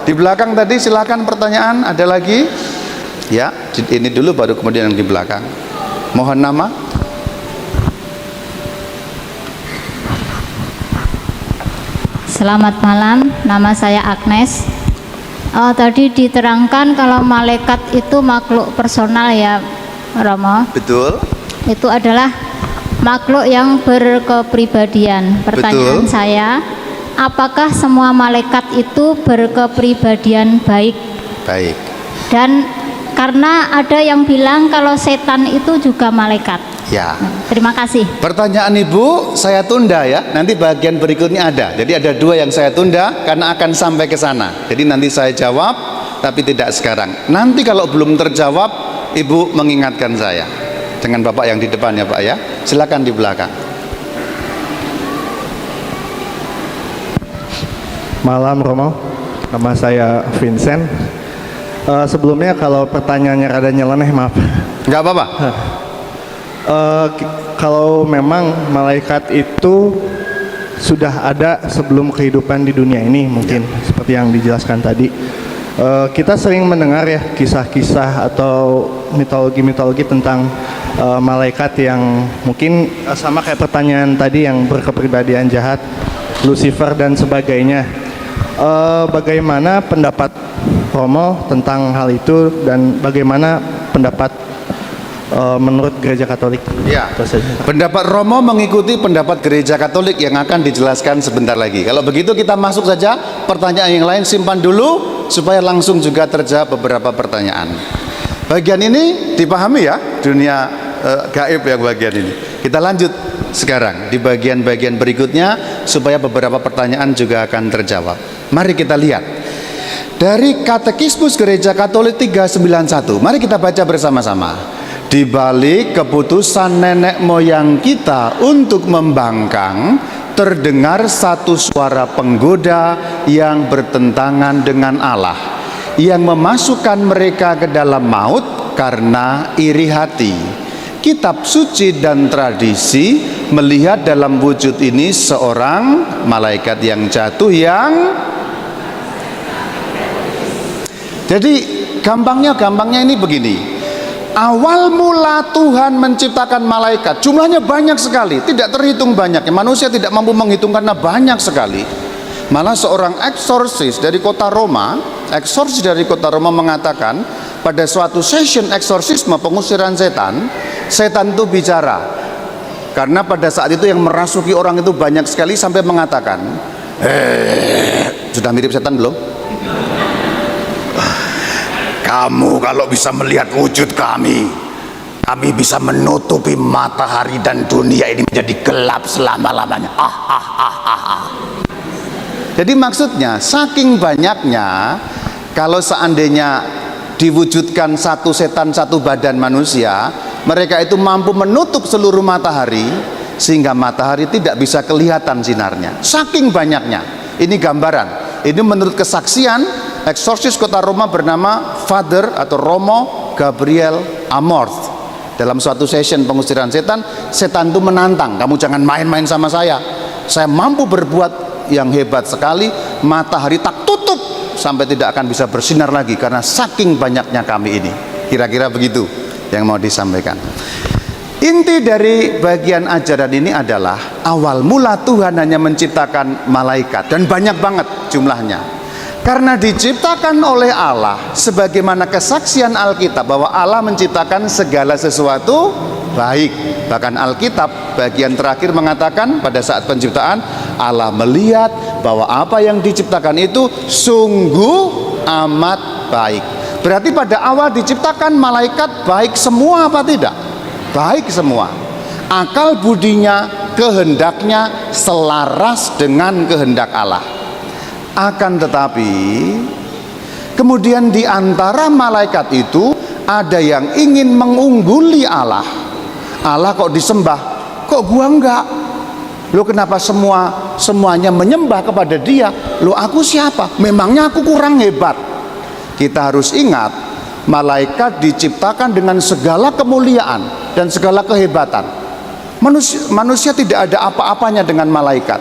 Di belakang tadi silakan pertanyaan, ada lagi? Ya, ini dulu baru kemudian yang di belakang. Mohon nama. Selamat malam, nama saya Agnes. Tadi diterangkan kalau malaikat itu makhluk personal ya, Romo. Betul. Itu adalah makhluk yang berkepribadian. Pertanyaan Betul. saya, apakah semua malaikat itu berkepribadian baik? Baik. Dan karena ada yang bilang kalau setan itu juga malaikat. Ya. Terima kasih. Pertanyaan Ibu saya tunda ya. Nanti bagian berikutnya ada. Jadi ada dua yang saya tunda karena akan sampai ke sana. Jadi nanti saya jawab, tapi tidak sekarang. Nanti kalau belum terjawab, Ibu mengingatkan saya. Dengan Bapak yang di depan ya Pak ya. Silakan di belakang. Malam Romo, nama saya Vincent. Sebelumnya kalau pertanyaannya rada nyeleneh, maaf. Enggak apa-apa. Kalau memang malaikat itu sudah ada sebelum kehidupan di dunia ini, mungkin seperti yang dijelaskan tadi, kita sering mendengar ya kisah-kisah atau mitologi-mitologi tentang malaikat yang mungkin sama kayak pertanyaan tadi yang berkepribadian jahat, Lucifer dan sebagainya. Bagaimana pendapat Romo tentang hal itu dan bagaimana pendapat menurut Gereja Katolik? Ya, pendapat Romo mengikuti pendapat Gereja Katolik yang akan dijelaskan sebentar lagi. Kalau begitu kita masuk saja, pertanyaan yang lain simpan dulu supaya langsung juga terjawab beberapa pertanyaan. Bagian ini dipahami ya, dunia gaib yang bagian ini. Kita lanjut sekarang di bagian-bagian berikutnya supaya beberapa pertanyaan juga akan terjawab. Mari kita lihat dari Katekismus Gereja Katolik 391. Mari kita baca bersama-sama. Di balik keputusan nenek moyang kita untuk membangkang, terdengar satu suara penggoda yang bertentangan dengan Allah, yang memasukkan mereka ke dalam maut karena iri hati. Kitab suci dan tradisi melihat dalam wujud ini seorang malaikat yang jatuh yang... Jadi gampangnya ini begini. Awal mula Tuhan menciptakan malaikat, jumlahnya banyak sekali, tidak terhitung banyaknya. Manusia tidak mampu menghitung karena banyak sekali. Malah seorang eksorsis dari kota Roma mengatakan pada suatu session eksorsisme pengusiran setan itu bicara. Karena pada saat itu yang merasuki orang itu banyak sekali sampai mengatakan, sudah mirip setan belum? Kamu kalau bisa melihat wujud kami bisa menutupi matahari dan dunia ini menjadi gelap selama-lamanya. Jadi maksudnya saking banyaknya, kalau seandainya diwujudkan satu setan satu badan manusia, mereka itu mampu menutup seluruh matahari sehingga matahari tidak bisa kelihatan sinarnya. Saking banyaknya. Ini gambaran. Ini menurut kesaksian eksorsis kota Roma bernama Father atau Romo Gabriel Amorth. Dalam suatu session pengusiran setan itu menantang, kamu jangan main-main sama saya mampu berbuat yang hebat sekali, matahari tak tutup sampai tidak akan bisa bersinar lagi karena saking banyaknya kami ini. Kira-kira begitu yang mau disampaikan. Inti dari bagian ajaran ini adalah awal mula Tuhan hanya menciptakan malaikat, dan banyak banget jumlahnya. Karena diciptakan oleh Allah, sebagaimana kesaksian Alkitab bahwa Allah menciptakan segala sesuatu baik. Bahkan Alkitab bagian terakhir mengatakan pada saat penciptaan Allah melihat bahwa apa yang diciptakan itu sungguh amat baik. Berarti pada awal diciptakan malaikat baik semua apa tidak? Baik semua. Akal budinya, kehendaknya selaras dengan kehendak Allah. Akan tetapi kemudian di antara malaikat itu ada yang ingin mengungguli Allah. Allah kok disembah, kok gua enggak? Lo kenapa semuanya menyembah kepada dia? Lo aku siapa? Memangnya aku kurang hebat? Kita harus ingat, malaikat diciptakan dengan segala kemuliaan dan segala kehebatan. Manusia tidak ada apa-apanya dengan malaikat.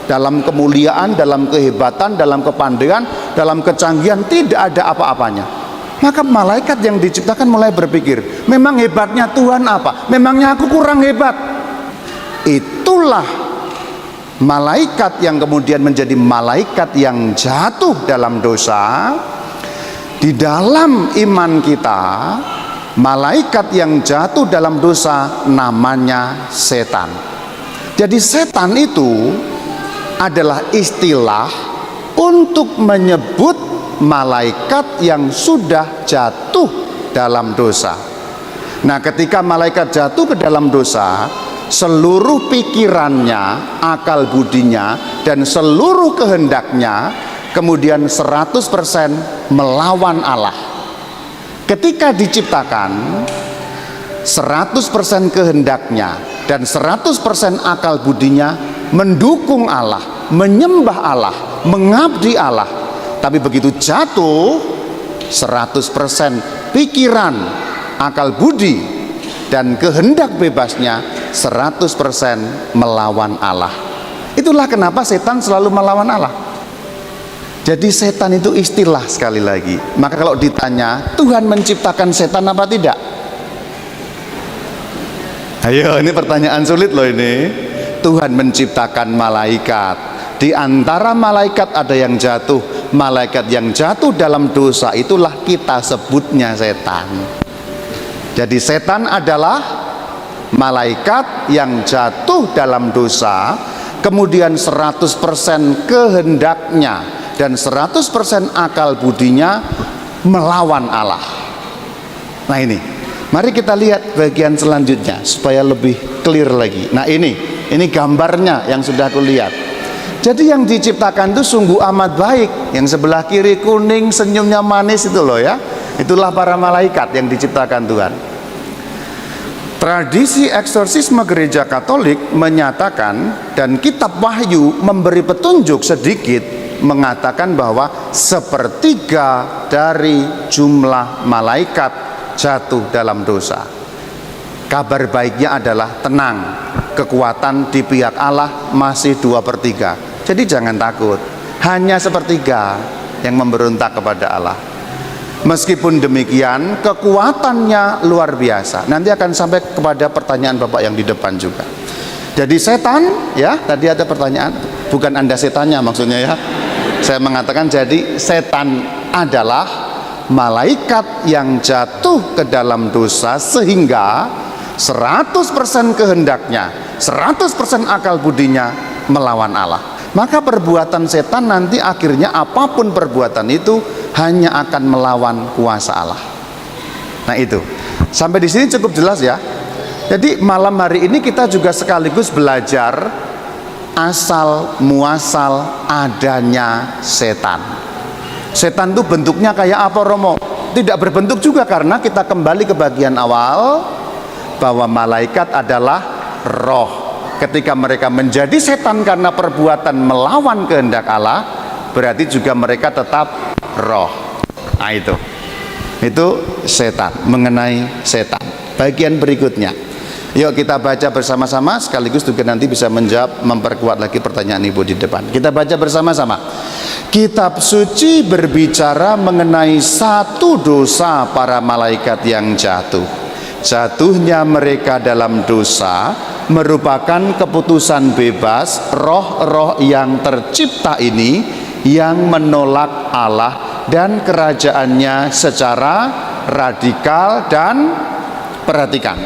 dalam kemuliaan, dalam kehebatan, dalam kepandaian, dalam kecanggihan, tidak ada apa-apanya. Maka malaikat yang diciptakan mulai berpikir, memang hebatnya Tuhan apa? Memangnya aku kurang hebat? Itulah malaikat yang kemudian menjadi malaikat yang jatuh dalam dosa. Di dalam iman kita, malaikat yang jatuh dalam dosa namanya setan. Jadi setan itu adalah istilah untuk menyebut malaikat yang sudah jatuh dalam dosa. Nah, ketika malaikat jatuh ke dalam dosa, seluruh pikirannya, akal budinya, dan seluruh kehendaknya kemudian 100% melawan Allah. Ketika diciptakan, 100% kehendaknya dan 100% akal budinya mendukung Allah, menyembah Allah, mengabdi Allah. Tapi begitu jatuh, 100% pikiran, akal budi, dan kehendak bebasnya 100% melawan Allah. Itulah kenapa setan selalu melawan Allah. Jadi setan itu istilah, sekali lagi. Maka kalau ditanya, Tuhan menciptakan setan apa tidak? Ayo, ini pertanyaan sulit loh ini. Tuhan menciptakan malaikat. Di antara malaikat ada yang jatuh. Malaikat yang jatuh dalam dosa itulah kita sebutnya setan. Jadi setan adalah malaikat yang jatuh dalam dosa, kemudian 100% kehendaknya dan 100% akal budinya melawan Allah. Nah ini, mari kita lihat bagian selanjutnya supaya lebih clear lagi. Nah ini gambarnya yang sudah aku lihat. Jadi yang diciptakan itu sungguh amat baik. Yang sebelah kiri kuning, senyumnya manis itu loh ya. Itulah para malaikat yang diciptakan Tuhan. Tradisi eksorsisme gereja Katolik menyatakan, dan kitab Wahyu memberi petunjuk sedikit, mengatakan bahwa sepertiga dari jumlah malaikat jatuh dalam dosa. Kabar baiknya adalah tenang, kekuatan di pihak Allah masih 2/3. Jadi jangan takut, hanya sepertiga yang memberontak kepada Allah. Meskipun demikian, kekuatannya luar biasa. Nanti akan sampai kepada pertanyaan Bapak yang di depan juga. Jadi setan, ya, tadi ada pertanyaan, bukan Anda setannya maksudnya ya. Saya mengatakan jadi setan adalah malaikat yang jatuh ke dalam dosa sehingga 100% kehendaknya, 100% akal budinya melawan Allah. Maka perbuatan setan nanti akhirnya apapun perbuatan itu hanya akan melawan kuasa Allah. Nah itu, sampai di sini cukup jelas ya. Jadi malam hari ini kita juga sekaligus belajar asal muasal adanya setan. Setan itu bentuknya kayak apa, Romo? Tidak berbentuk juga, karena kita kembali ke bagian awal bahwa malaikat adalah roh. Ketika mereka menjadi setan karena perbuatan melawan kehendak Allah, berarti juga mereka tetap roh. Nah itu setan, mengenai setan. Bagian berikutnya, yuk kita baca bersama-sama, sekaligus juga nanti bisa menjawab, memperkuat lagi pertanyaan Ibu di depan. Kita baca bersama-sama. Kitab suci berbicara mengenai satu dosa para malaikat yang jatuh. Jatuhnya mereka dalam dosa merupakan keputusan bebas roh-roh yang tercipta ini yang menolak Allah dan kerajaannya secara radikal. Dan perhatikan,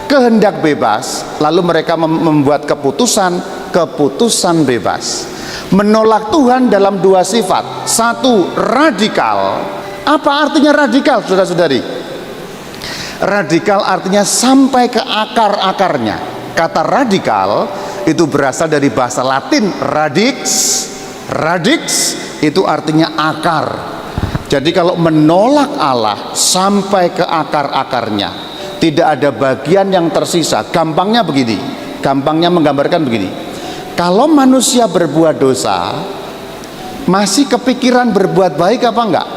kehendak bebas, lalu mereka membuat keputusan bebas, menolak Tuhan dalam dua sifat. Satu, radikal. Apa artinya radikal, saudara-saudari? Radikal artinya sampai ke akar-akarnya. Kata radikal itu berasal dari bahasa Latin radix. Radix itu artinya akar. Jadi kalau menolak Allah sampai ke akar-akarnya, tidak ada bagian yang tersisa. Gampangnya begini, gampangnya menggambarkan begini. Kalau manusia berbuat dosa, masih kepikiran berbuat baik apa enggak?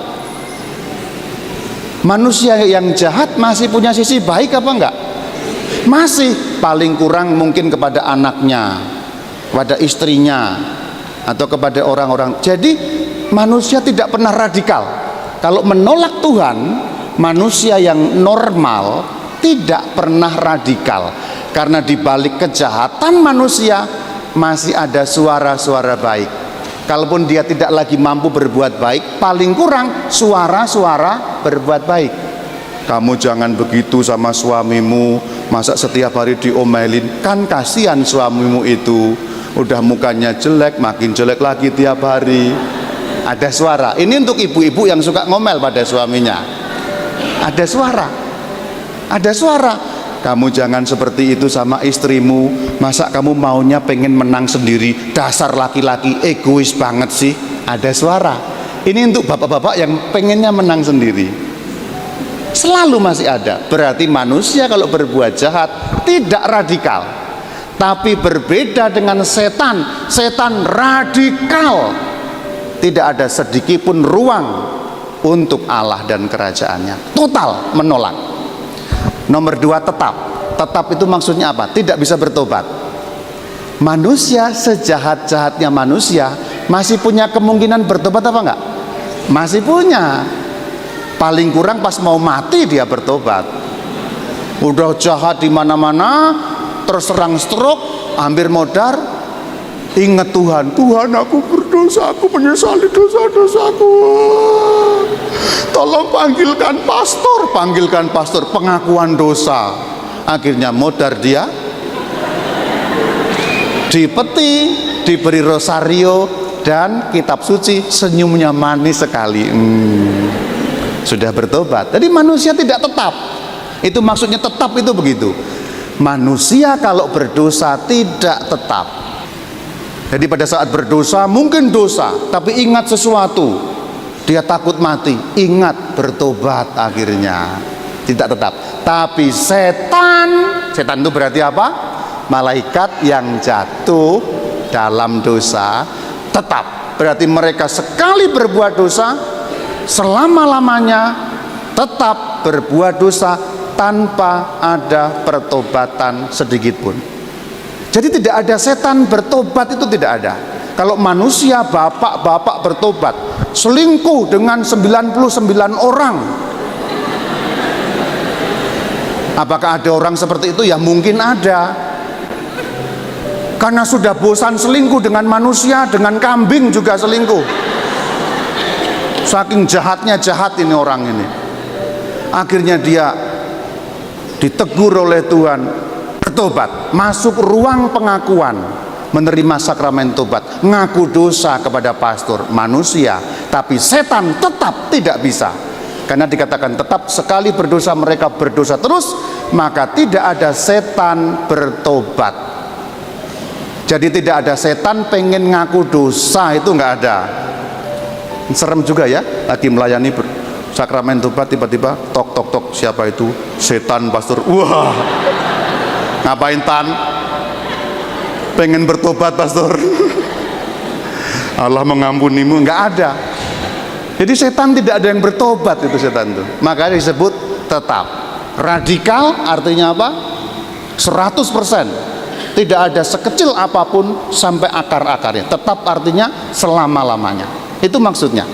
Manusia yang jahat masih punya sisi baik apa enggak? Masih, paling kurang mungkin kepada anaknya, kepada istrinya, atau kepada orang-orang. Jadi manusia tidak pernah radikal. Kalau menolak Tuhan, manusia yang normal tidak pernah radikal, karena di balik kejahatan manusia masih ada suara-suara baik. Kalaupun dia tidak lagi mampu berbuat baik, paling kurang suara-suara berbuat baik. Kamu jangan begitu sama suamimu, masa setiap hari diomelin? Kan kasihan suamimu itu, udah mukanya jelek, makin jelek lagi tiap hari. Ada suara. Ini untuk ibu-ibu yang suka ngomel pada suaminya. Ada suara. Ada suara. Kamu jangan seperti itu sama istrimu, masa kamu maunya pengen menang sendiri, dasar laki-laki egois banget sih. Ada suara. Ini untuk bapak-bapak yang pengennya menang sendiri. Selalu masih ada. Berarti manusia kalau berbuat jahat tidak radikal, tapi berbeda dengan setan. Setan radikal. Tidak ada sedikit pun ruang untuk Allah dan kerajaannya. Total menolak. Nomor 2, tetap. Tetap itu maksudnya apa? Tidak bisa bertobat. Manusia sejahat-jahatnya manusia masih punya kemungkinan bertobat apa enggak? Masih punya. Paling kurang pas mau mati dia bertobat. Udah jahat di mana-mana, terserang stroke, hampir modar, ingat Tuhan. Tuhan, aku berdosa, aku menyesali dosa-dosaku. Tolong panggilkan pastor, pengakuan dosa. Akhirnya modar dia, dipeti, diberi rosario dan kitab suci, senyumnya manis sekali. Sudah bertobat. Jadi manusia tidak tetap. Itu maksudnya tetap itu begitu. Manusia kalau berdosa tidak tetap. Jadi pada saat berdosa mungkin dosa, tapi ingat sesuatu, dia takut mati, ingat bertobat, akhirnya tidak tetap. Tapi setan itu berarti apa? Malaikat yang jatuh dalam dosa tetap. Berarti mereka sekali berbuat dosa, selama-lamanya tetap berbuat dosa tanpa ada pertobatan sedikit pun. Jadi tidak ada setan bertobat, itu tidak ada. Kalau manusia bapak-bapak bertobat, selingkuh dengan 99 orang, apakah ada orang seperti itu? Ya mungkin ada. Karena sudah bosan selingkuh dengan manusia, dengan kambing juga selingkuh. Saking jahatnya jahat ini orang ini. Akhirnya dia ditegur oleh Tuhan, bertobat, masuk ruang pengakuan, menerima sakramen tobat, ngaku dosa kepada pastor, manusia. Tapi setan tetap tidak bisa, karena dikatakan tetap sekali berdosa mereka berdosa terus, maka tidak ada setan bertobat. Jadi tidak ada setan pengen ngaku dosa, itu nggak ada. Serem juga ya, lagi melayani sakramen tobat tiba-tiba tok tok tok, siapa itu? Setan pastor. Wah, ngapain tan? Pengen bertobat pastor. Allah mengampunimu, nggak ada. Jadi setan tidak ada yang bertobat, itu setan itu. Makanya disebut tetap. Radikal artinya apa? 100%. Tidak ada sekecil apapun sampai akar-akarnya. Tetap artinya selama-lamanya. Itu maksudnya.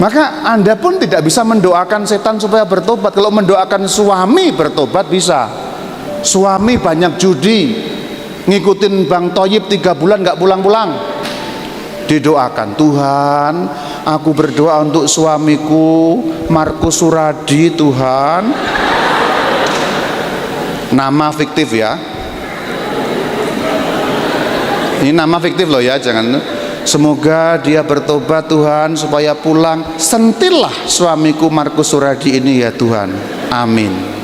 Maka Anda pun tidak bisa mendoakan setan supaya bertobat. Kalau mendoakan suami bertobat bisa. Suami banyak judi, ngikutin Bang Toyib 3 bulan nggak pulang-pulang, didoakan, Tuhan aku berdoa untuk suamiku Markus Suradi, Tuhan. Nama fiktif ya, ini nama fiktif loh ya, jangan. Semoga dia bertobat Tuhan supaya pulang. Sentillah suamiku Markus Suradi ini ya Tuhan, amin.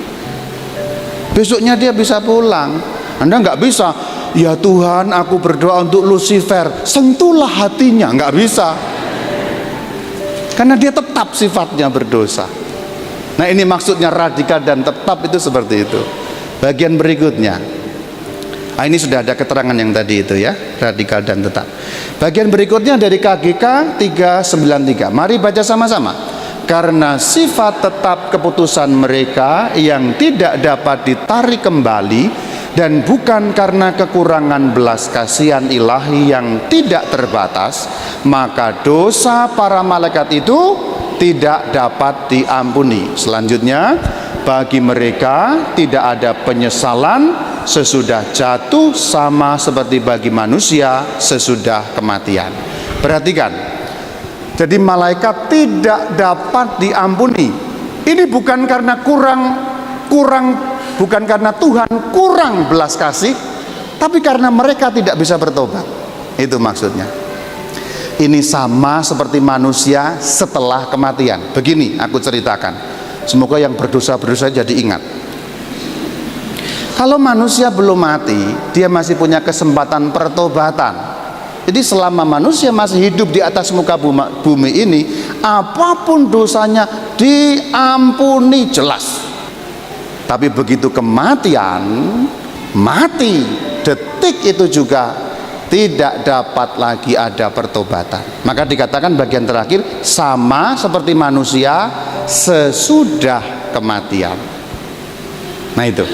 Besoknya dia bisa pulang. Anda nggak bisa, ya Tuhan aku berdoa untuk Lucifer, sentuhlah hatinya. Nggak bisa, karena dia tetap sifatnya berdosa. Nah ini maksudnya radikal dan tetap itu seperti itu. Bagian berikutnya, ini sudah ada keterangan yang tadi itu ya, radikal dan tetap. Bagian berikutnya dari KGK 393. Mari baca sama-sama. Karena sifat tetap keputusan mereka yang tidak dapat ditarik kembali, dan bukan karena kekurangan belas kasihan ilahi yang tidak terbatas, maka dosa para malaikat itu tidak dapat diampuni. Selanjutnya, bagi mereka tidak ada penyesalan sesudah jatuh, sama seperti bagi manusia sesudah kematian. Perhatikan, jadi malaikat tidak dapat diampuni. Ini bukan karena bukan karena Tuhan kurang belas kasih, tapi karena mereka tidak bisa bertobat. Itu maksudnya. Ini sama seperti manusia setelah kematian. Begini aku ceritakan, semoga yang berdosa-berdosa jadi ingat. Kalau manusia belum mati, dia masih punya kesempatan pertobatan. Jadi selama manusia masih hidup di atas muka bumi ini, apapun dosanya diampuni jelas. Tapi begitu kematian, mati, detik itu juga tidak dapat lagi ada pertobatan. Maka dikatakan bagian terakhir sama seperti manusia sesudah kematian. Nah itu,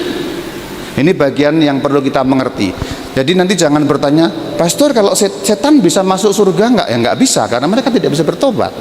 ini bagian yang perlu kita mengerti. Jadi nanti jangan bertanya, pastor kalau setan bisa masuk surga enggak? Ya enggak bisa, karena mereka tidak bisa bertobat.